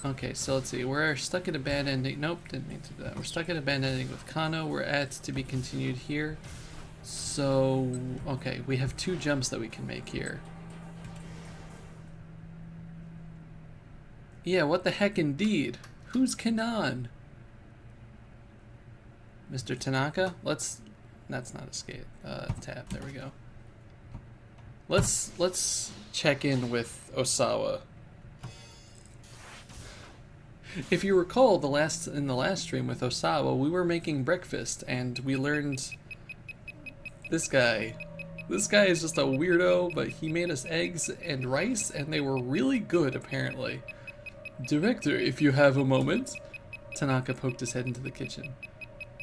Okay, so let's see. We're stuck at a bad ending. Nope, didn't mean to do that. We're stuck at a bad ending with Kano. We're at to be continued here. So, okay, we have 2 jumps that we can make here. Yeah, what the heck indeed? Who's Kanan? Mr. Tanaka? That's not escape. Tab, there we go. Let's check in with Osawa. If you recall in the last stream with Osawa, we were making breakfast and we learned this guy. This guy is just a weirdo, but he made us eggs and rice and they were really good apparently. Director, if you have a moment. Tanaka poked his head into the kitchen.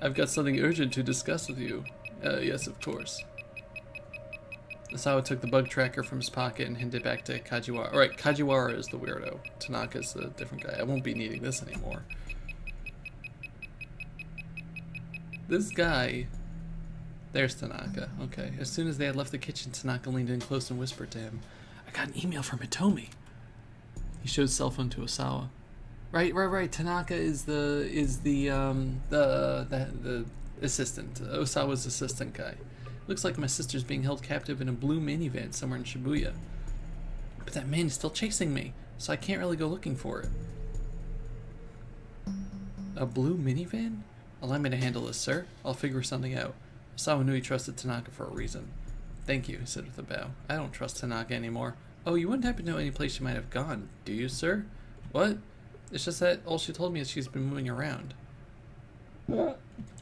I've got something urgent to discuss with you. Yes, of course. Osawa took the bug tracker from his pocket and handed it back to Kajiwara. Alright, Kajiwara is the weirdo. Tanaka's a different guy. I won't be needing this anymore. This guy... There's Tanaka. Okay. As soon as they had left the kitchen, Tanaka leaned in close and whispered to him, I got an email from Hitomi. He showed his cell phone to Osawa. Right. Tanaka is the assistant. Osawa's assistant guy. Looks like my sister's being held captive in a blue minivan somewhere in Shibuya. But that man is still chasing me, so I can't really go looking for it. A blue minivan? Allow me to handle this, sir. I'll figure something out. Osawa knew he trusted Tanaka for a reason. Thank you, he said with a bow. I don't trust Tanaka anymore. Oh, you wouldn't happen to know any place she might have gone, do you, sir? What? It's just that all she told me is she's been moving around.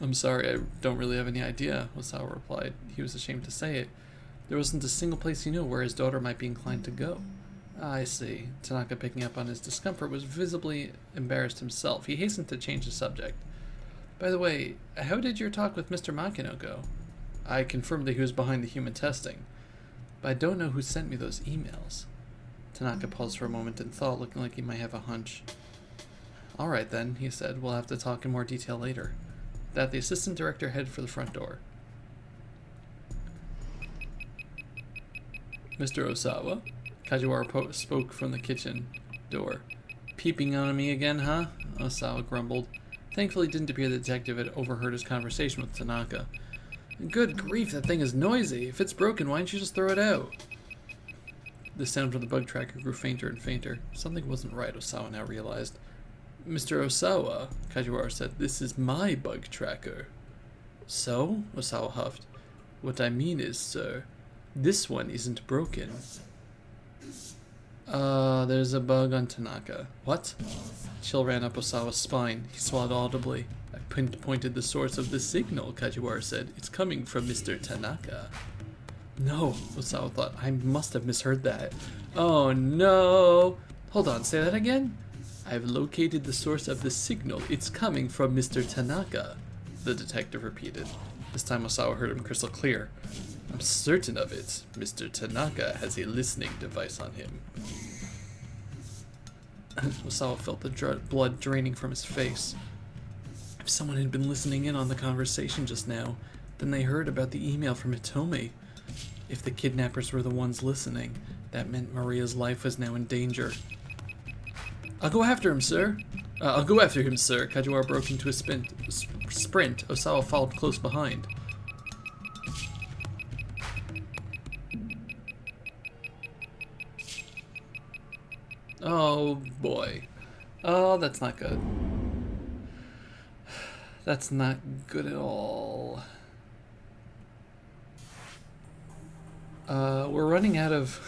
I'm sorry, I don't really have any idea, Osawa replied. He was ashamed to say it. There wasn't a single place he knew where his daughter might be inclined to go. I see. Tanaka, picking up on his discomfort, was visibly embarrassed himself. He hastened to change the subject. By the way, how did your talk with Mr. Makino go? I confirmed that he was behind the human testing, but I don't know who sent me those emails. Tanaka paused for a moment and thought, looking like he might have a hunch. Alright then, he said, we'll have to talk in more detail later. With that, the assistant director headed for the front door. Mr. Osawa? Kajiwara spoke from the kitchen door. Peeping on me again, huh? Osawa grumbled. Thankfully, it didn't appear the detective had overheard his conversation with Tanaka. Good grief, that thing is noisy. If it's broken, why don't you just throw it out? The sound from the bug tracker grew fainter and fainter. Something wasn't right, Osawa now realized. Mr. Osawa, Kajiwara said, this is my bug tracker. So? Osawa huffed. What I mean is, sir, this one isn't broken. There's a bug on Tanaka. What? Chill ran up Osawa's spine. He swallowed audibly. I pinpointed the source of the signal, Kajiwara said. It's coming from Mr. Tanaka. No, Osawa thought. I must have misheard that. Oh no! Hold on, say that again? I've located the source of the signal. It's coming from Mr. Tanaka, the detective repeated. This time Osawa heard him crystal clear. I'm certain of it. Mr. Tanaka has a listening device on him. Osawa felt the blood draining from his face. If someone had been listening in on the conversation just now, then they heard about the email from Hitomi. If the kidnappers were the ones listening, that meant Maria's life was now in danger. I'll go after him, sir. Kajiwara broke into a sprint. Osawa followed close behind. Oh boy. Oh, that's not good. That's not good at all. We're running out of...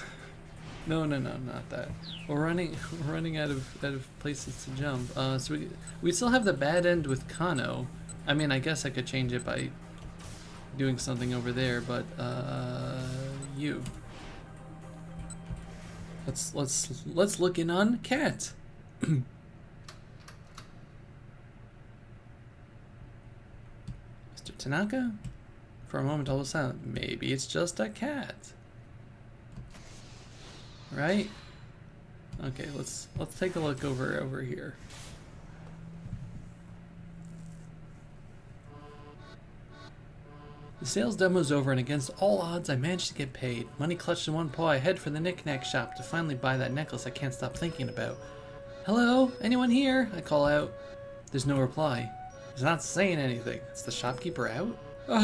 No, not that. We're running out of places to jump. So we still have the bad end with Kano. I mean, I guess I could change it by doing something over there, but you. Let's look in on Cat. Mr. Tanaka? For a moment, all was silent. Maybe it's just a cat. Right? Okay, let's take a look over here. The sales demo's over, and against all odds, I managed to get paid. Money clutched in one paw, I head for the knick-knack shop to finally buy that necklace I can't stop thinking about. Hello? Anyone here? I call out. There's no reply. He's not saying anything. Is the shopkeeper out?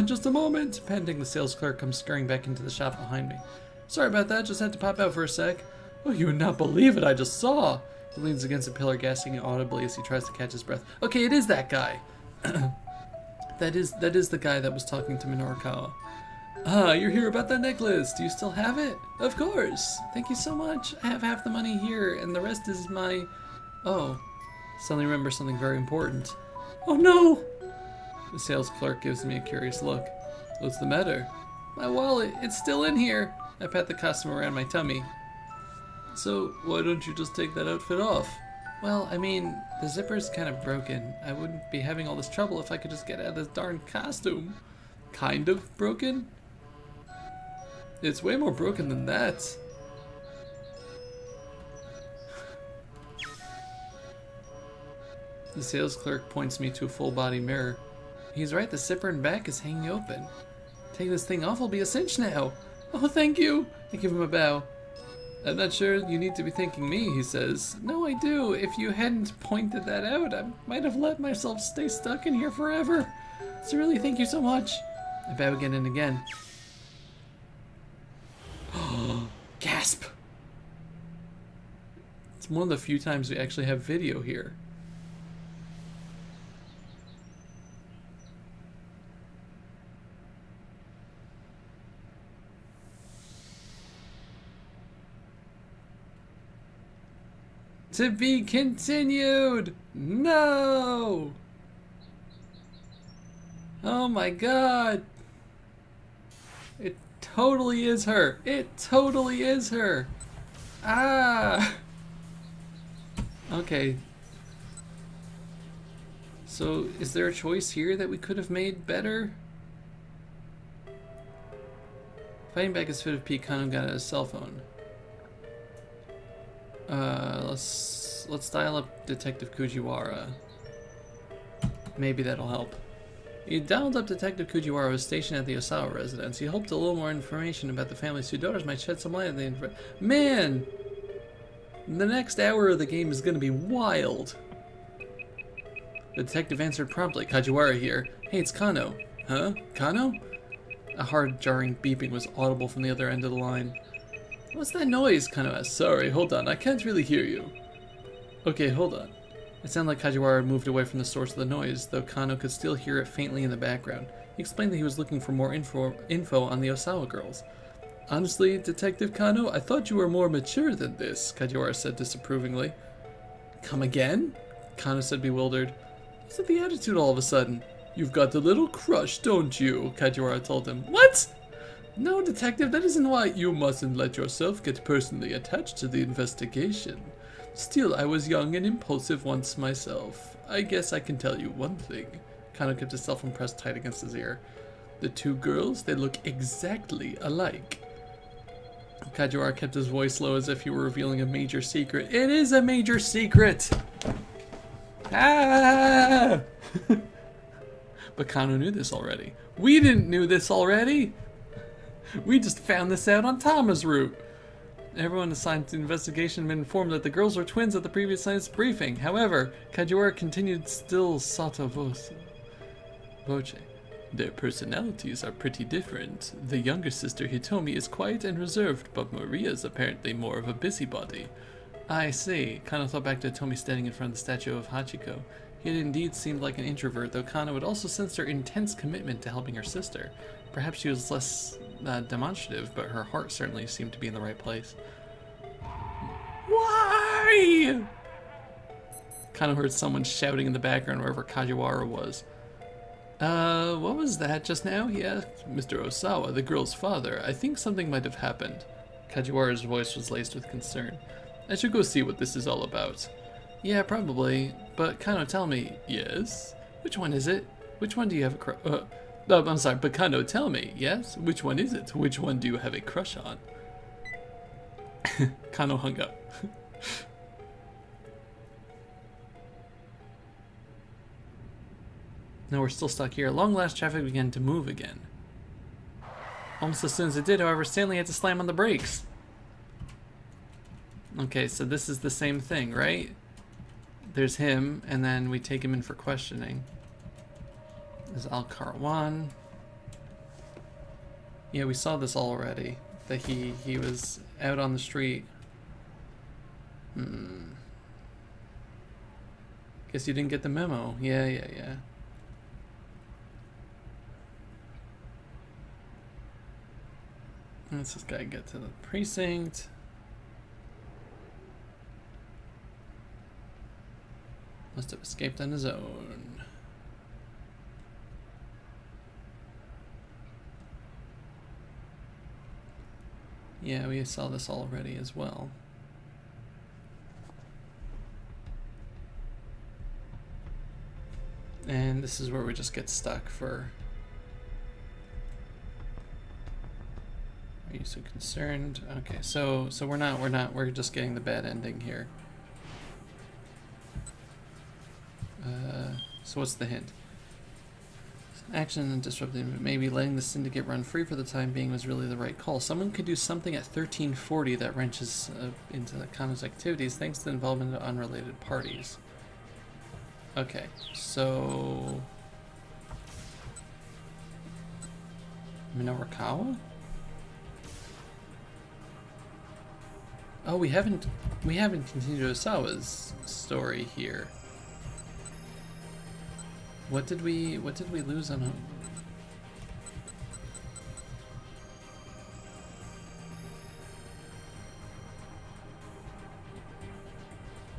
Just a moment. Panting, the sales clerk comes scurrying back into the shop behind me. Sorry about that, just had to pop out for a sec. Oh, you would not believe it I just saw. He leans against a pillar, gasping audibly as he tries to catch his breath. Okay, it is that guy. That is the guy that was talking to Minorikawa. Ah, you're here about that necklace. Do you still have it? Of course. Thank you so much. I have half the money here, and the rest is my... Oh. Suddenly remember something very important. Oh no! The sales clerk gives me a curious look. What's the matter? My wallet. It's still in here. I pat the costume around my tummy. So, why don't you just take that outfit off? Well, I mean, the zipper's kind of broken. I wouldn't be having all this trouble if I could just get out of this darn costume. Kind of broken? It's way more broken than that. The sales clerk points me to a full-body mirror. He's right, the zipper and back is hanging open. Take this thing off, will be a cinch now. Oh, thank you. I give him a bow. I'm not sure you need to be thanking me, he says. No, I do. If you hadn't pointed that out, I might have let myself stay stuck in here forever. So really, thank you so much. I bow again and again. Gasp! It's one of the few times we actually have video here. To be continued! No! Oh my god! It totally is her! It totally is her! Ah! Okay. So, is there a choice here that we could have made better? Fighting back his fit of pique, Kano got out his cell phone. Let's dial up Detective Fujiwara. Maybe that'll help. He dialed up Detective Fujiwara, who was stationed at the Osawa residence. He hoped a little more information about the family's two daughters might shed some light on the Man! The next hour of the game is gonna be wild. The detective answered promptly. Fujiwara here. Hey, it's Kano. Huh? Kano? A hard, jarring beeping was audible from the other end of the line. What's that noise? Kano asked. Sorry, hold on. I can't really hear you. Okay, hold on. It sounded like Fujiwara moved away from the source of the noise, though Kano could still hear it faintly in the background. He explained that he was looking for more info on the Osawa girls. Honestly, Detective Kano, I thought you were more mature than this, Fujiwara said disapprovingly. Come again? Kano said, bewildered. What's with the attitude all of a sudden? You've got a little crush, don't you? Fujiwara told him. What? No, Detective, that isn't why. You mustn't let yourself get personally attached to the investigation. Still, I was young and impulsive once myself. I guess I can tell you one thing. Kano kept his cell phone pressed tight against his ear. The two girls, they look exactly alike. Fujiwara kept his voice low as if he were revealing a major secret. It is a major secret! Ah! But Kano knew this already. We didn't know this already! We just found this out on Tama's route. Everyone assigned to the investigation had been informed that the girls were twins at the previous night's briefing. However, Fujiwara continued still sotto voce. Their personalities are pretty different. The younger sister Hitomi is quiet and reserved, but Maria's apparently more of a busybody. I see. Kano thought back to Hitomi standing in front of the statue of Hachiko. He had indeed seemed like an introvert, though Kano had also sensed her intense commitment to helping her sister. Perhaps she was less demonstrative, but her heart certainly seemed to be in the right place. Why? Kano heard someone shouting in the background wherever Fujiwara was. What was that just now? He asked. Mr. Osawa, the girl's father. I think something might have happened. Fujiwara's voice was laced with concern. I should go see what this is all about. Yeah, probably. But Kano, tell me. Yes? Which one is it? Which one do you have a crush? I'm sorry, but Kano, tell me. Yes? Which one is it? Which one do you have a crush on? Kano hung up. Now we're still stuck here. At long last, traffic began to move again. Almost as soon as it did, however, Stanley had to slam on the brakes. Okay, so this is the same thing, right? there's him, and then we take him in for questioning. There's Al-Karwan. Yeah, we saw this already. That he was out on the street. Guess you didn't get the memo. Yeah. Let's this guy get to the precinct. Must have escaped on his own. Yeah, we saw this already as well. And this is where we just get stuck for... Are you so concerned? Okay, so we're just getting the bad ending here. So what's the hint? Action and disrupting, maybe letting the syndicate run free for the time being was really the right call. Someone could do something at 1340 that wrenches into Kano's activities thanks to the involvement of unrelated parties. Okay, so... Minorikawa? Oh, we haven't continued Osawa's story here. What did we lose on him?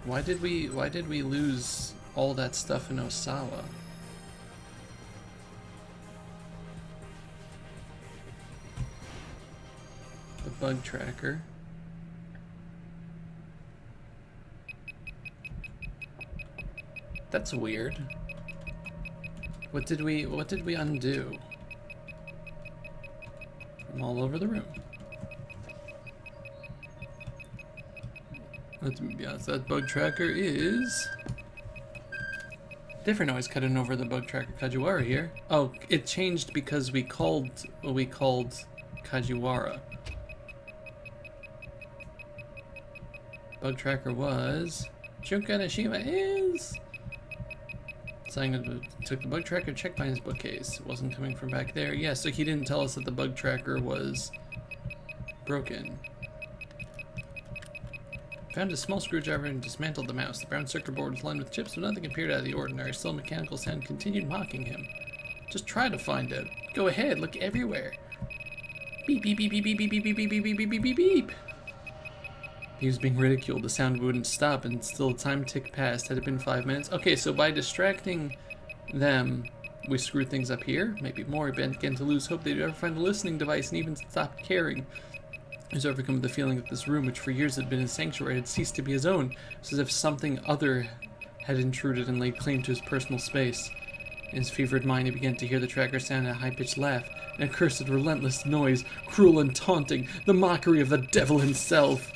Why did we lose all that stuff in Osawa? The bug tracker. That's weird. What did we undo? From all over the room. Let's be honest, that bug tracker is different noise cutting over the bug tracker Kajiwara here. Oh, it changed because we called Kajiwara. Bug tracker was Chukanashima is saying took the bug tracker, checked by his bookcase. It wasn't coming from back there. Yeah, so he didn't tell us that the bug tracker was broken. Found a small screwdriver and dismantled the mouse. The brown circuit board was lined with chips, but nothing appeared out of the ordinary. Still, a mechanical sound continued mocking him. Just try to find it. Go ahead, look everywhere. Beep beep beep beep beep beep beep beep beep beep beep beep beep beep. He was being ridiculed. The sound wouldn't stop, and still time ticked past. Had it been 5 minutes? Okay, so by distracting them, we screwed things up here. Maybe more. He began to lose hope they'd ever find a listening device and even stop caring. He was overcome with the feeling that this room, which for years had been his sanctuary, had ceased to be his own. It was as if something other had intruded and laid claim to his personal space. In his fevered mind, he began to hear the tracker sound a high-pitched laugh, an accursed, relentless noise, cruel and taunting, the mockery of the devil himself.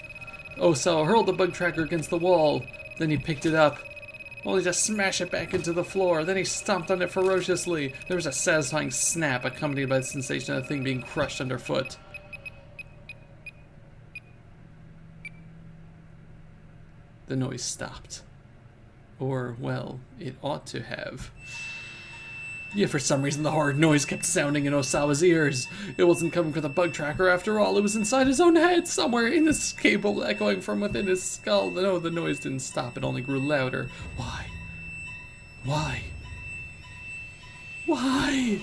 Osawa hurled the bug tracker against the wall. Then he picked it up, only to smash it back into the floor. Then he stomped on it ferociously. There was a satisfying snap, accompanied by the sensation of the thing being crushed underfoot. The noise stopped. Or, well, it ought to have. Yet for some reason the horrid noise kept sounding in Osawa's ears. It wasn't coming from the bug tracker after all. It was inside his own head, somewhere inescapable, echoing from within his skull. No, the noise didn't stop. It only grew louder. Why? Why? Why?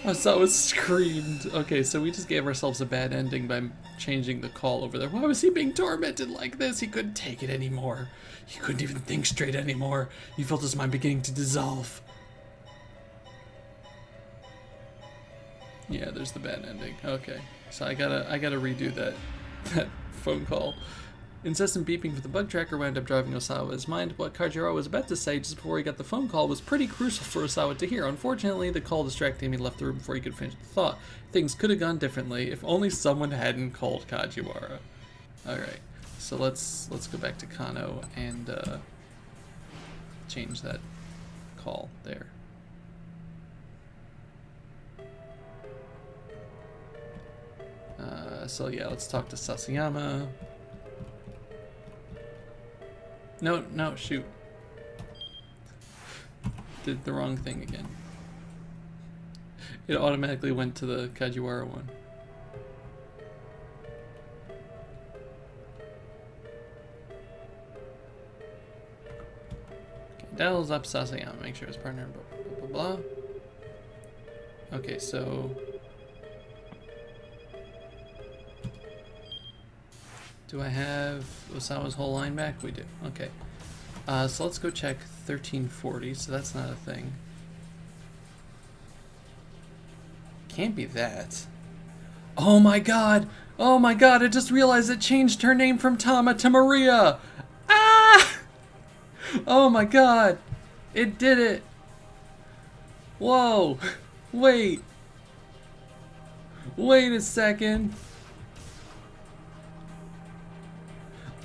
Osawa screamed. Okay, so we just gave ourselves a bad ending by changing the call over there. Why was he being tormented like this? He couldn't take it anymore. He couldn't even think straight anymore. He felt his mind beginning to dissolve. Yeah, there's the bad ending. Okay, so I gotta redo that phone call. Incessant beeping for the bug tracker wound up driving Osawa's mind. What Kajiwara was about to say just before he got the phone call was pretty crucial for Osawa to hear. Unfortunately, the call distracted him. He left the room before he could finish the thought. Things could have gone differently if only someone hadn't called Kajiwara. Alright, so let's go back to Kano and change that call there. So yeah, let's talk to Sasayama. No, no, shoot. Did the wrong thing again. It automatically went to the Kajiwara one. Okay, Dell's up Sasayama, make sure his partner, blah, blah, blah, blah. Okay, so... Do I have Osawa's whole line back? We do. Okay. So let's go check 1340, so that's not a thing. Can't be that. Oh my god! Oh my god, I just realized it changed her name from Tama to Maria! Ah! Oh my god! It did it! Whoa! Wait! Wait a second!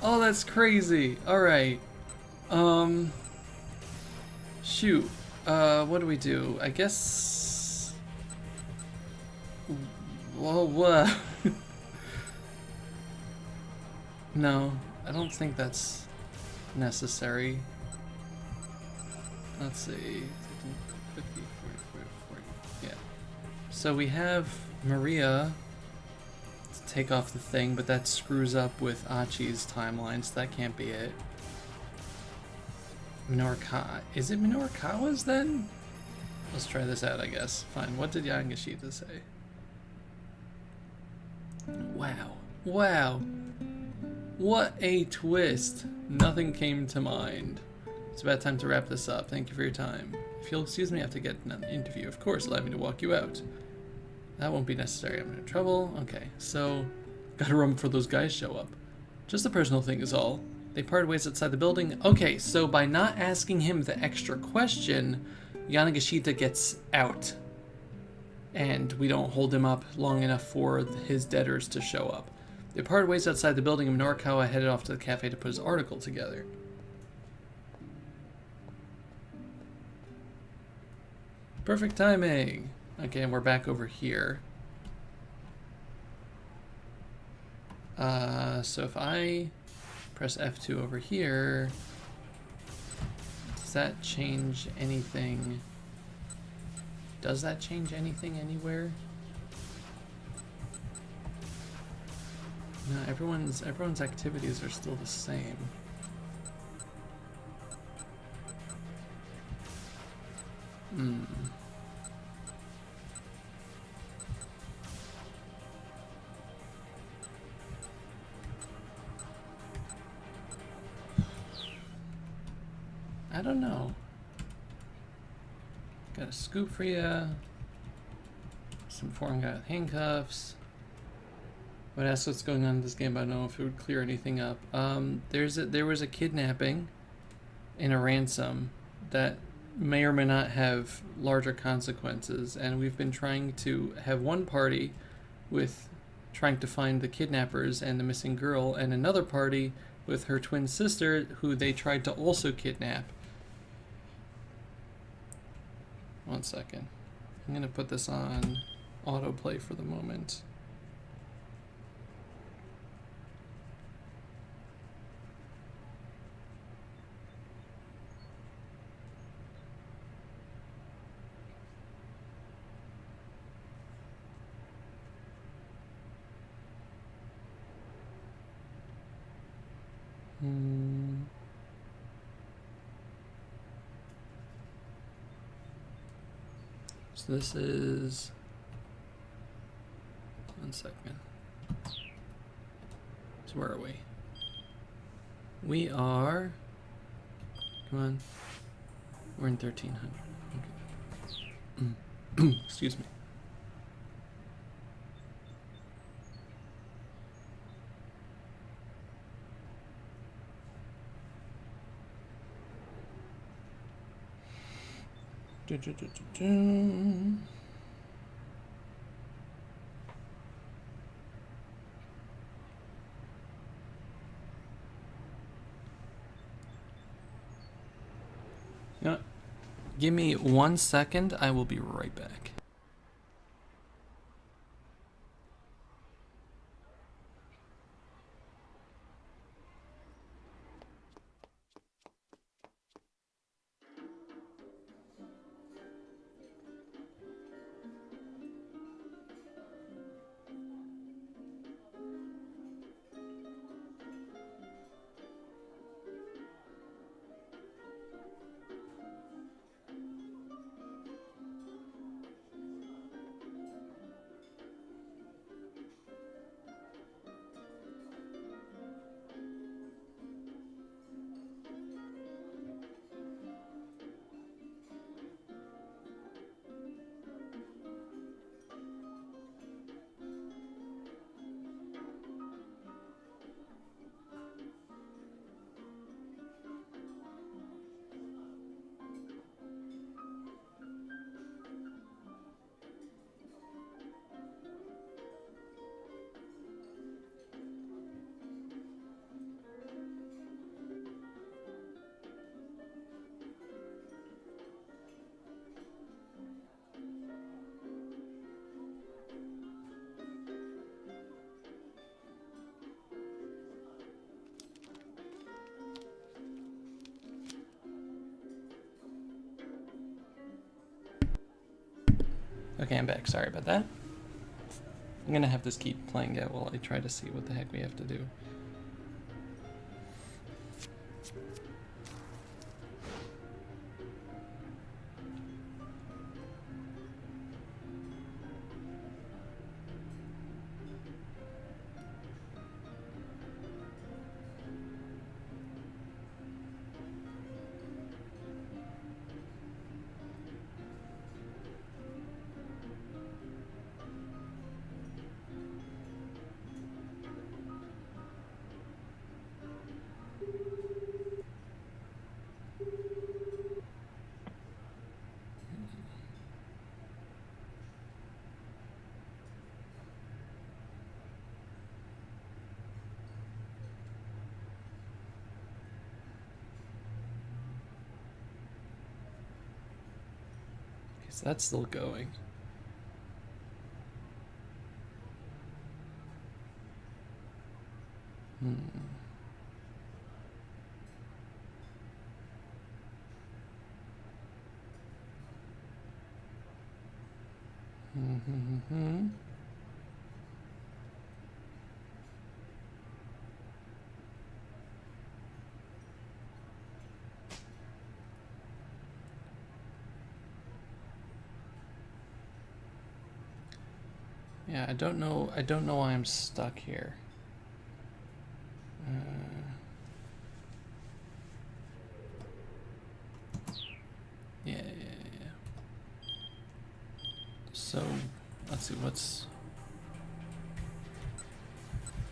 Oh, that's crazy. Alright. Shoot. What do we do? I guess... Well, what? No, I don't think that's necessary. Let's see. 50, 40, 40. Yeah. So we have Maria to take off the thing, but that screws up with Achi's timeline, so that can't be it. Minorikawa. Is it Minorikawa's then? Let's try this out, I guess. Fine. What did Yamagashita say? Wow. Wow. What a twist. Nothing came to mind. It's about time to wrap this up. Thank you for your time. If you'll excuse me, I have to get an interview. Of course, allow me to walk you out. That won't be necessary. I'm in trouble. Okay, so gotta run before those guys show up. Just a personal thing is all. They parted ways outside the building. Okay, so by not asking him the extra question, Yanagashita gets out. And we don't hold him up long enough for his debtors to show up. They parted ways outside the building and Minorikawa headed off to the cafe to put his article together. Perfect timing. Okay, and we're back over here. So if I press F2 over here, does that change anything? Does that change anything anywhere? No, everyone's activities are still the same. I don't know. Got a scoop for ya. Some foreign guy with handcuffs. Would ask what's going on in this game, but I don't know if it would clear anything up. There was a kidnapping and a ransom that may or may not have larger consequences, and we've been trying to have one party with trying to find the kidnappers and the missing girl, and another party with her twin sister who they tried to also kidnap. One second. I'm gonna put this on autoplay for the moment. So this is... One second. So where are we? We are... Come on. We're in 1300. Okay. Excuse me. You know, give me 1 second. I will be right back. Okay, I'm back. Sorry about that. I'm gonna have this keep playing out while I try to see what the heck we have to do. So that's still going. Yeah, I don't know why I'm stuck here. Yeah. So, let's see,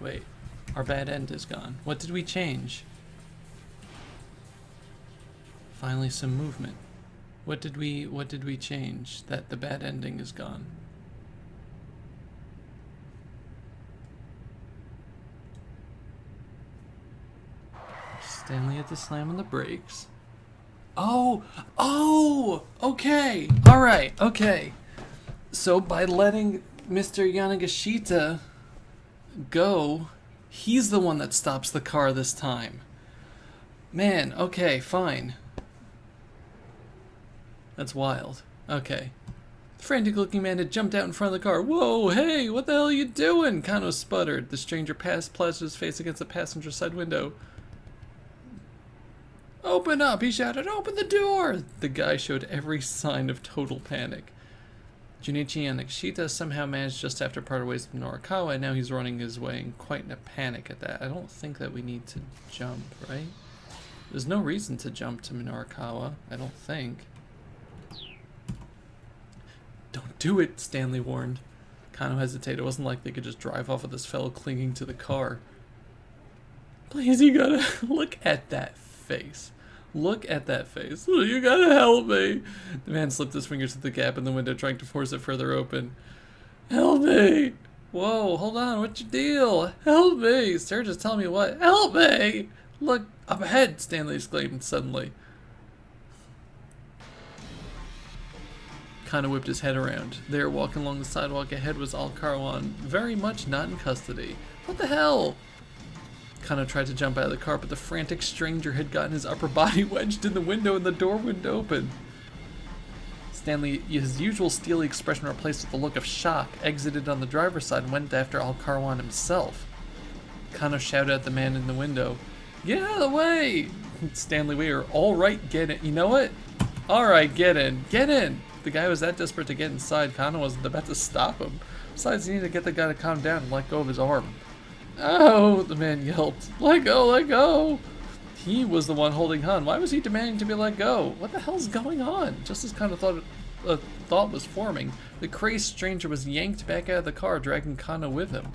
wait, our bad end is gone. What did we change? Finally some movement. What did we change that the bad ending is gone? Stanley had to slam on the brakes. Oh, okay, all right, okay. So by letting Mr. Yanagashita go, he's the one that stops the car this time. Man, okay, fine. That's wild. Okay. The frantic-looking man had jumped out in front of the car. Whoa, hey, what the hell are you doing? Kano sputtered. The stranger plastered his face against the passenger side window. Open up, he shouted. Open the door! The guy showed every sign of total panic. Junichi Yanagashita somehow managed just after parted ways with Norikawa, and now he's running his way in quite a panic at that. I don't think that we need to jump, right? There's no reason to jump to Norikawa, I don't think. Don't do it, Stanley warned. Kano hesitated. It wasn't like they could just drive off with this fellow clinging to the car. Please, you gotta look at that face. Look at that face. Oh, you gotta help me. The man slipped his fingers through the gap in the window, trying to force it further open. Help me. Whoa, hold on. What's your deal? Help me. Sir, just tell me what. Help me. Look up ahead, Stanley exclaimed suddenly. Kano whipped his head around. There, walking along the sidewalk ahead, was Al-Karawan, very much not in custody. What the hell? Kano tried to jump out of the car, but the frantic stranger had gotten his upper body wedged in the window and the door wouldn't open. Stanley, his usual steely expression replaced with a look of shock, exited on the driver's side and went after Al-Karawan himself. Kano shouted at the man in the window, "Get out of the way!" Stanley, we are all right, get in. You know what? All right, get in. Get in! The guy was that desperate to get inside, Kano wasn't about to stop him. Besides, he needed to get the guy to calm down and let go of his arm. Oh, the man yelped. Let go, let go! He was the one holding Han. Why was he demanding to be let go? What the hell's going on? Just as kind of thought was forming, the crazed stranger was yanked back out of the car, dragging Kano with him.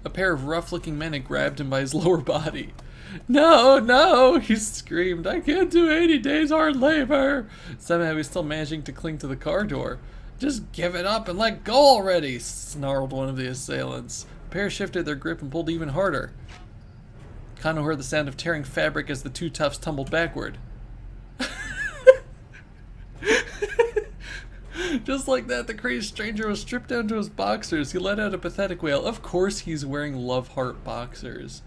A pair of rough-looking men had grabbed him by his lower body. No, no, he screamed. I can't do 80 days hard labor. Somehow he was still managing to cling to the car door. Just give it up and let go already, snarled one of the assailants. The pair shifted their grip and pulled even harder. Kano heard the sound of tearing fabric as the two toughs tumbled backward. Just like that, the crazed stranger was stripped down to his boxers. He let out a pathetic wail. Of course he's wearing Love Heart boxers.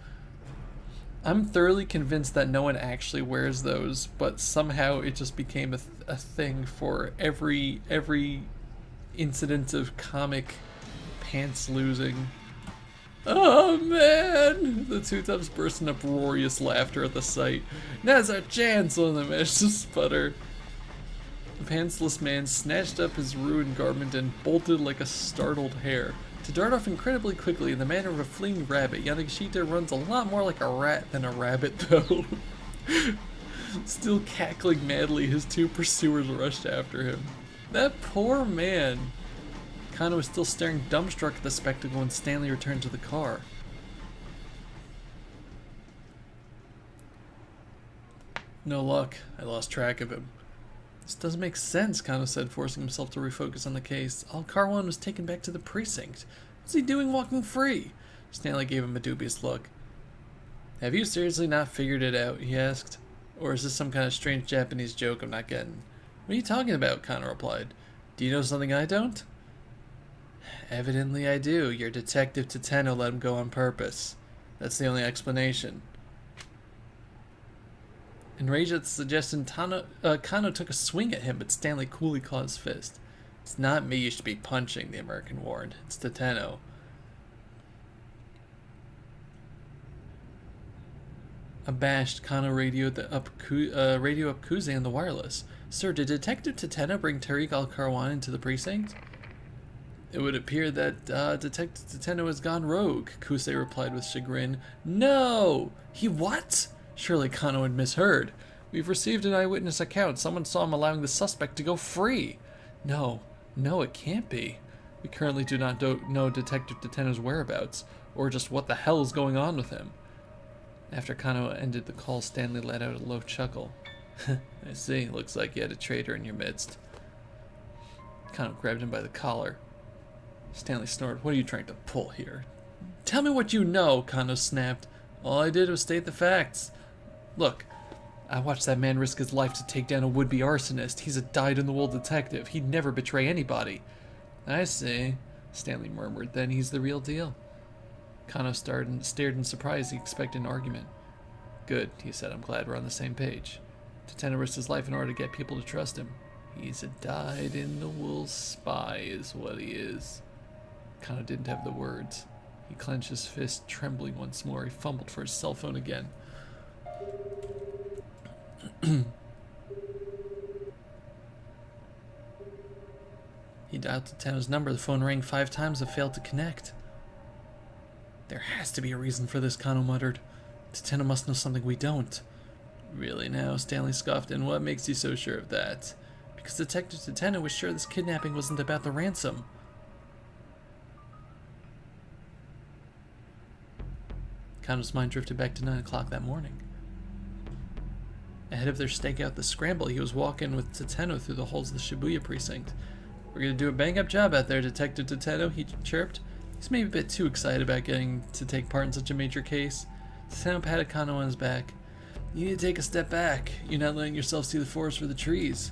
I'm thoroughly convinced that no one actually wears those, but somehow it just became a thing for every incident of comic pants losing. Oh man! The two tops burst in uproarious laughter at the sight. Now's our chance! One of them managed to sputter. The pantsless man snatched up his ruined garment and bolted like a startled hare, to dart off incredibly quickly in the manner of a fleeing rabbit. Yanagishita runs a lot more like a rat than a rabbit, though. Still cackling madly, his two pursuers rushed after him. That poor man! Kano was still staring dumbstruck at the spectacle when Stanley returned to the car. No luck. I lost track of him. This doesn't make sense, Kano said, forcing himself to refocus on the case. All Car 1 was taken back to the precinct. What's he doing walking free? Stanley gave him a dubious look. Have you seriously not figured it out? He asked. Or is this some kind of strange Japanese joke I'm not getting? What are you talking about? Kano replied. Do you know something I don't? Evidently I do. Your detective Tateno let him go on purpose. That's the only explanation. Enraged at the suggestion, Kano took a swing at him, but Stanley coolly caught his fist. It's not me you should be punching, the American warned. It's Tateno. Abashed, Kano radioed up Kuze on the wireless. Sir, did Detective Tateno bring Tariq Al-Karwan into the precinct? It would appear that Detective Tateno has gone rogue, Kuze replied with chagrin. No! He what? Surely Kano had misheard. We've received an eyewitness account. Someone saw him allowing the suspect to go free. No, it can't be. We currently do not know Detective Tateno's whereabouts, or just what the hell is going on with him. After Kano ended the call, Stanley let out a low chuckle. I see. Looks like you had a traitor in your midst. Kano grabbed him by the collar. Stanley snorted. What are you trying to pull here? Tell me what you know, Kano snapped. All I did was state the facts. Look, I watched that man risk his life to take down a would-be arsonist. He's a dyed-in-the-wool detective. He'd never betray anybody. I see, Stanley murmured. Then he's the real deal. Kano stared in surprise. He expected an argument. Good, he said. I'm glad we're on the same page. Tateno risked his life in order to get people to trust him. He's a dyed-in-the-wool spy is what he is. Kano didn't have the words. He clenched his fist, trembling once more. He fumbled for his cell phone again. He dialed Tateno's number. The phone rang 5 times and failed to connect. There has to be a reason for this, Kano muttered. Tateno must know something we don't. Really now? Stanley scoffed. And what makes you so sure of that? Because Detective Tateno was sure this kidnapping wasn't about the ransom. Kano's mind drifted back to 9 o'clock that morning. Ahead of their stakeout, the Scramble, he was walking with Tateno through the halls of the Shibuya precinct. We're going to do a bang-up job out there, Detective Tateno, he chirped. He's maybe a bit too excited about getting to take part in such a major case. Tateno patted Kano on his back. You need to take a step back. You're not letting yourself see the forest for the trees.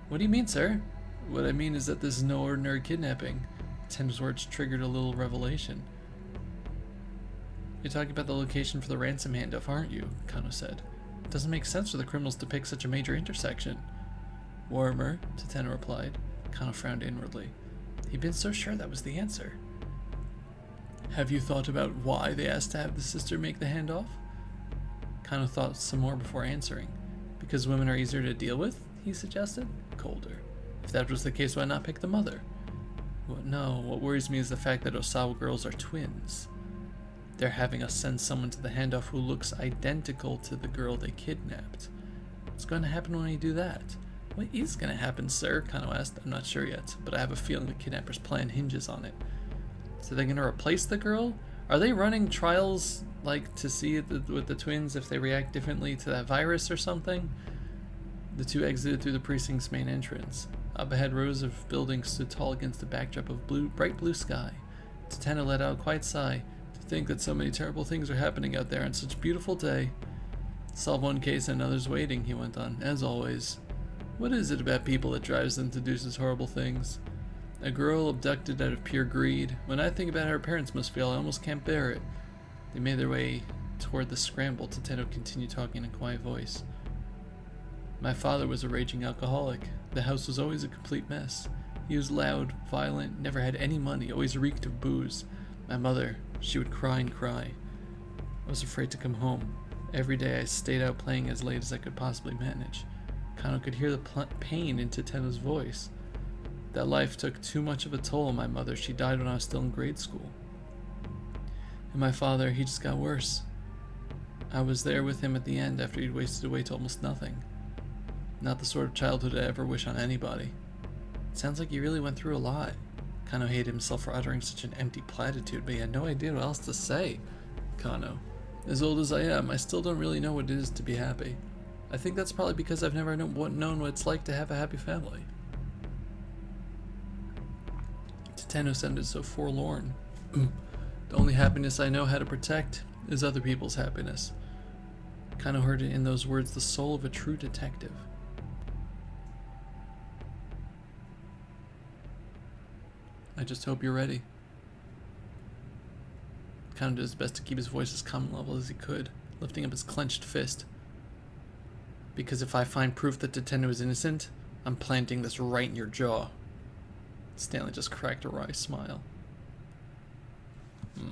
What do you mean, sir? What I mean is that this is no ordinary kidnapping. Tateno's words triggered a little revelation. You're talking about the location for the ransom handoff, aren't you? Kano said. It doesn't make sense for the criminals to pick such a major intersection. Warmer, Tateno replied. Kano frowned inwardly. He'd been so sure that was the answer. Have you thought about why they asked to have the sister make the handoff? Kano thought some more before answering. Because women are easier to deal with, he suggested. Colder. If that was the case, why not pick the mother? Well, no, what worries me is the fact that Osawa girls are twins. They're having us send someone to the handoff who looks identical to the girl they kidnapped. What's going to happen when we do that? What is going to happen, sir? Kano asked. I'm not sure yet, but I have a feeling the kidnapper's plan hinges on it. So they're going to replace the girl? Are they running trials, like, to see with the twins if they react differently to that virus or something? The two exited through the precinct's main entrance. Up ahead, rows of buildings stood tall against a backdrop of bright blue sky. Tateno let out a quiet sigh. To think that so many terrible things are happening out there on such a beautiful day. Solve one case and others waiting, he went on, as always. What is it about people that drives them to do such horrible things? A girl abducted out of pure greed. When I think about how her parents must feel, I almost can't bear it. They made their way toward the Scramble, Tateno continued talking in a quiet voice. My father was a raging alcoholic. The house was always a complete mess. He was loud, violent, never had any money, always reeked of booze. My mother, she would cry and cry. I was afraid to come home. Every day I stayed out playing as late as I could possibly manage. Kano could hear the pain in Tateno's voice. That life took too much of a toll on my mother. She died when I was still in grade school. And my father, he just got worse. I was there with him at the end after he'd wasted away to almost nothing. Not the sort of childhood I ever wish on anybody. It sounds like you really went through a lot. Kano hated himself for uttering such an empty platitude, but he had no idea what else to say. Kano, as old as I am, I still don't really know what it is to be happy. I think that's probably because I've never known what it's like to have a happy family. Tateno sounded so forlorn. The only happiness I know how to protect is other people's happiness. Kano heard in those words the soul of a true detective. I just hope you're ready. Kano did his best to keep his voice as calm level as he could, lifting up his clenched fist. Because if I find proof that Tateno is innocent, I'm planting this right in your jaw. Stanley just cracked a wry smile. The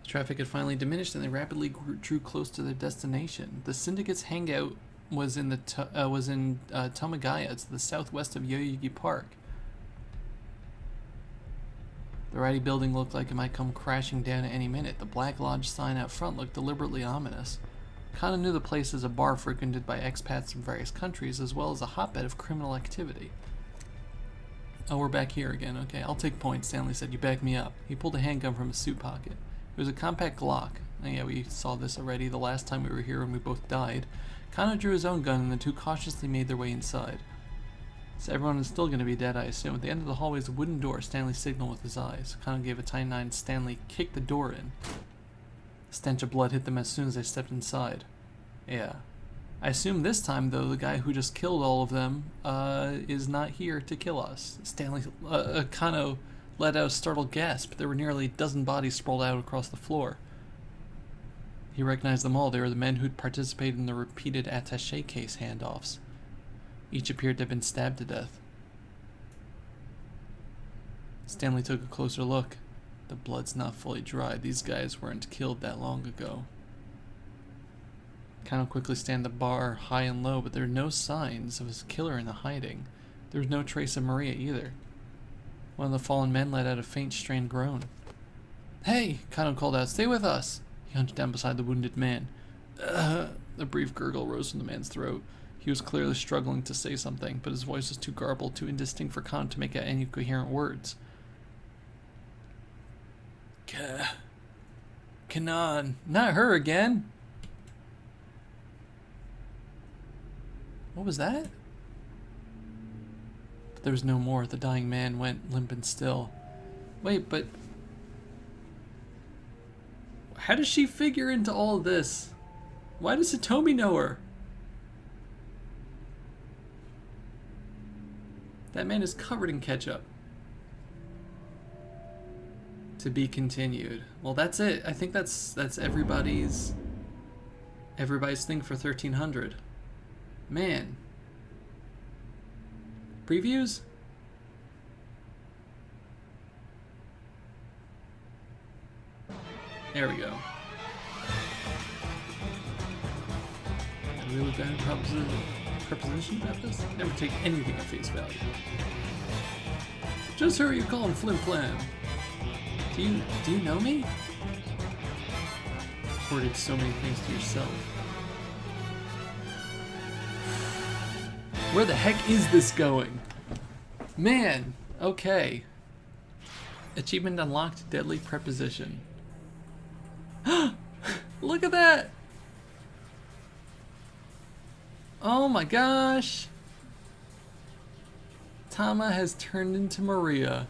traffic had finally diminished and they rapidly drew close to their destination. The syndicate's hangout was in Tomagaya, to the southwest of Yoyogi Park. The ratty building looked like it might come crashing down at any minute. The Black Lodge sign out front looked deliberately ominous. Kano knew the place as a bar frequented by expats from various countries, as well as a hotbed of criminal activity. Oh, we're back here again. Okay, I'll take points, Stanley said. You back me up. He pulled a handgun from his suit pocket. It was a compact Glock. Oh, yeah, we saw this already the last time we were here when we both died. Kano drew his own gun and the two cautiously made their way inside. So everyone is still going to be dead, I assume. At the end of the hallway is a wooden door. Stanley signaled with his eyes. Kano gave a tiny nod and Stanley kicked the door in. The stench of blood hit them as soon as they stepped inside. Yeah. I assume this time, though, the guy who just killed all of them is not here to kill us. Kano let out a startled gasp. There were nearly a dozen bodies sprawled out across the floor. He recognized them all. They were the men who'd participated in the repeated attaché case handoffs. Each appeared to have been stabbed to death. Stanley took a closer look. The blood's not fully dried. These guys weren't killed that long ago. Kano quickly scanned the bar high and low, but there were no signs of his killer in the hiding. There was no trace of Maria either. One of the fallen men let out a faint, strained groan. Hey! Kano called out, stay with us! He hunched down beside the wounded man. A brief gurgle rose from the man's throat. He was clearly struggling to say something, but his voice was too garbled, too indistinct for Kano to make out any coherent words. Kanan. Not her again! What was that? But there was no more. The dying man went limp and still. Wait, but... how does she figure into all of this? Why does Hitomi know her? That man is covered in ketchup. To be continued. Well, that's it. I think that's everybody's thing for 1300. Man. Previews? There we go. Really bad preposition about this? Never take anything at face value. Just who are you calling Flim Flam? Do you know me? Hoarded so many things to yourself. Where the heck is this going? Man, okay. Achievement unlocked, deadly preposition. Look at that! Oh my gosh! Tama has turned into Maria.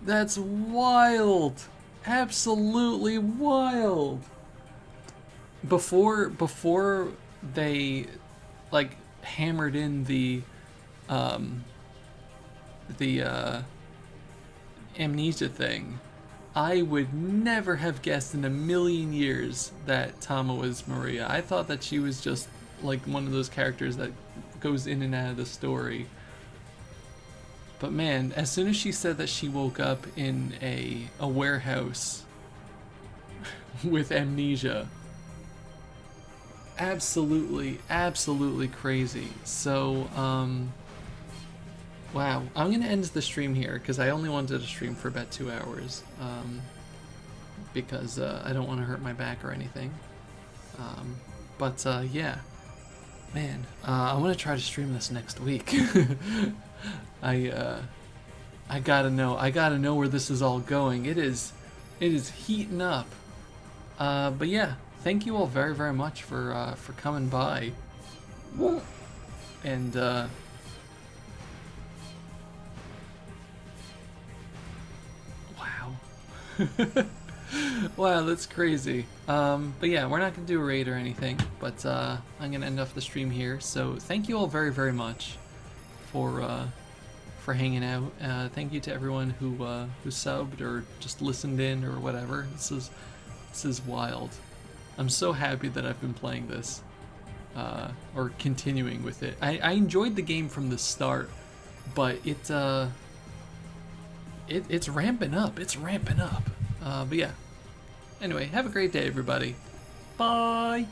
That's wild! Absolutely wild! Before they like hammered in the amnesia thing, I would never have guessed in a million years that Tama was Maria. I thought that she was just like one of those characters that goes in and out of the story. But man, as soon as she said that she woke up in a warehouse with amnesia, absolutely crazy. So, wow. I'm gonna end the stream here because I only wanted to stream for about 2 hours. Because I don't want to hurt my back or anything. But yeah, man, I want to try to stream this next week. I gotta know where this is all going. It is heating up. But yeah, thank you all very much for coming by. And wow. Wow, that's crazy. But yeah, we're not gonna do a raid or anything, but I'm gonna end off the stream here. So thank you all very much for hanging out. Thank you to everyone who subbed or just listened in or whatever. This is wild. I'm so happy that I've been playing this or continuing with it. I enjoyed the game from the start, but it's ramping up. It's ramping up. But yeah. Anyway, have a great day, everybody. Bye.